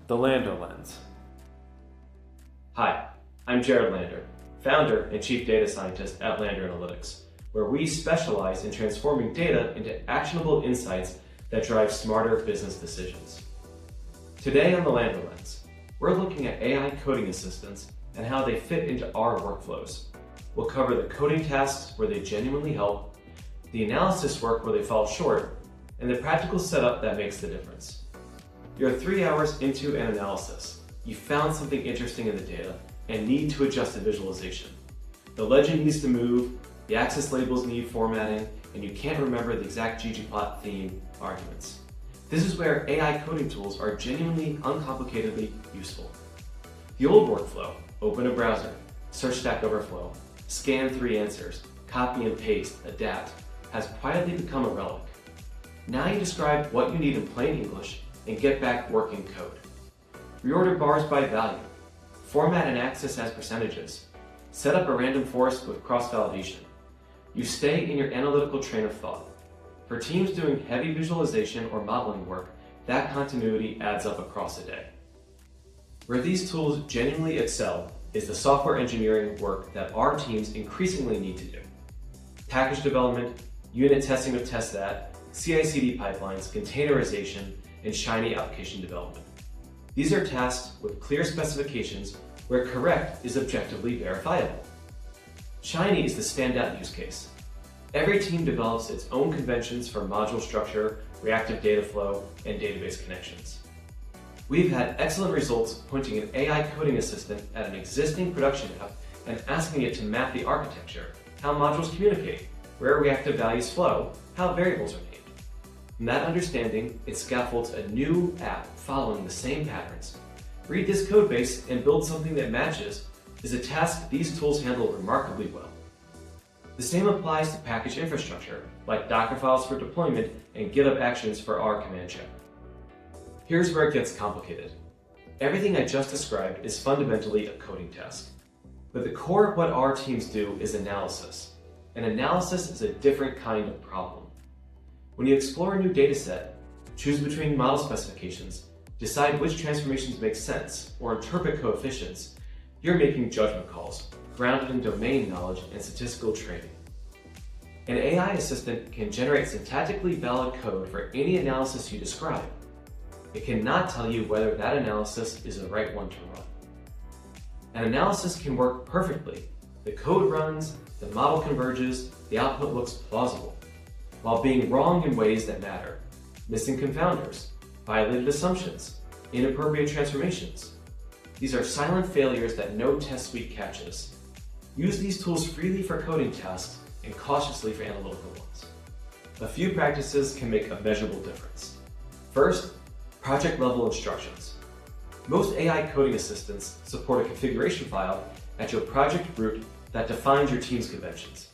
The Lander Lens. Hi, I'm Jared Lander, founder and chief data scientist at Lander Analytics, where we specialize in transforming data into actionable insights that drive smarter business decisions. Today on The Lander Lens, we're looking at AI coding assistants and how they fit into our workflows. We'll cover the coding tasks where they genuinely help, the analysis work where they fall short, and the practical setup that makes the difference. You're 3 hours into an analysis. You found something interesting in the data and need to adjust the visualization. The legend needs to move, the axis labels need formatting, and you can't remember the exact ggplot theme arguments. This is where AI coding tools are genuinely, uncomplicatedly useful. The old workflow, open a browser, search Stack Overflow, scan 3 answers, copy and paste, adapt, has quietly become a relic. Now you describe what you need in plain English and get back working code. Reorder bars by value, format and access as percentages, set up a random forest with cross-validation. You stay in your analytical train of thought. For teams doing heavy visualization or modeling work, that continuity adds up across a day. Where these tools genuinely excel is the software engineering work that our teams increasingly need to do. Package development, unit testing of test that, CI/CD pipelines, containerization, and shiny application development. These are tasks with clear specifications where correct is objectively verifiable. Shiny is the standout use case. Every team develops its own conventions for module structure, reactive data flow, and database connections. We've had excellent results pointing an AI coding assistant at an existing production app and asking it to map the architecture, how modules communicate, where reactive values flow, how variables are named. From that understanding, it scaffolds a new app following the same patterns. Read this code base and build something that matches is a task these tools handle remarkably well. The same applies to package infrastructure, like Docker files for deployment and GitHub Actions for our command check. Here's where it gets complicated. Everything I just described is fundamentally a coding task. But the core of what our teams do is analysis. And analysis is a different kind of problem. When you explore a new dataset, choose between model specifications, decide which transformations make sense, or interpret coefficients, you're making judgment calls, grounded in domain knowledge and statistical training. An AI assistant can generate syntactically valid code for any analysis you describe. It cannot tell you whether that analysis is the right one to run. An analysis can work perfectly. The code runs, the model converges, the output looks plausible, while being wrong in ways that matter, missing confounders, violated assumptions, inappropriate transformations. These are silent failures that no test suite catches. Use these tools freely for coding tasks and cautiously for analytical ones. A few practices can make a measurable difference. First, project-level instructions. Most AI coding assistants support a configuration file at your project root that defines your team's conventions.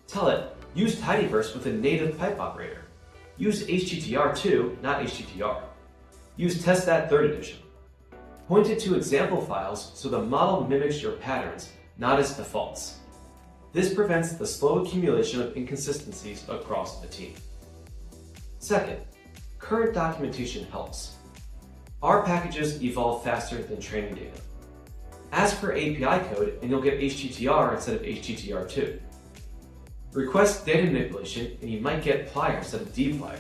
Tell it, use tidyverse with a native pipe operator. Use HTTR2, not HTTR. Use test that 3rd edition. Point it to example files so the model mimics your patterns, not its defaults. This prevents the slow accumulation of inconsistencies across the team. Second, current documentation helps. Our packages evolve faster than training data. Ask for API code and you'll get HTTR instead of HTTR2. Request data manipulation and you might get plier instead of dplier.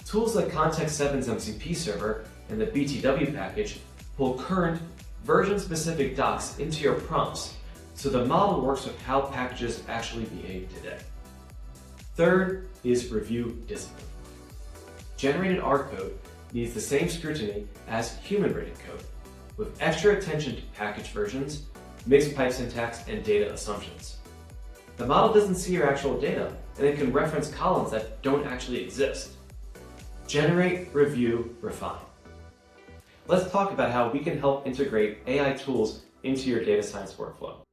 Tools like Context7's MCP server and the BTW package pull current, version-specific docs into your prompts so the model works with how packages actually behave today. Third is review discipline. Generated R code needs the same scrutiny as human-rated code, with extra attention to package versions, mixed pipe syntax, and data assumptions. The model doesn't see your actual data, and it can reference columns that don't actually exist. Generate, review, refine. Let's talk about how we can help integrate AI tools into your data science workflow.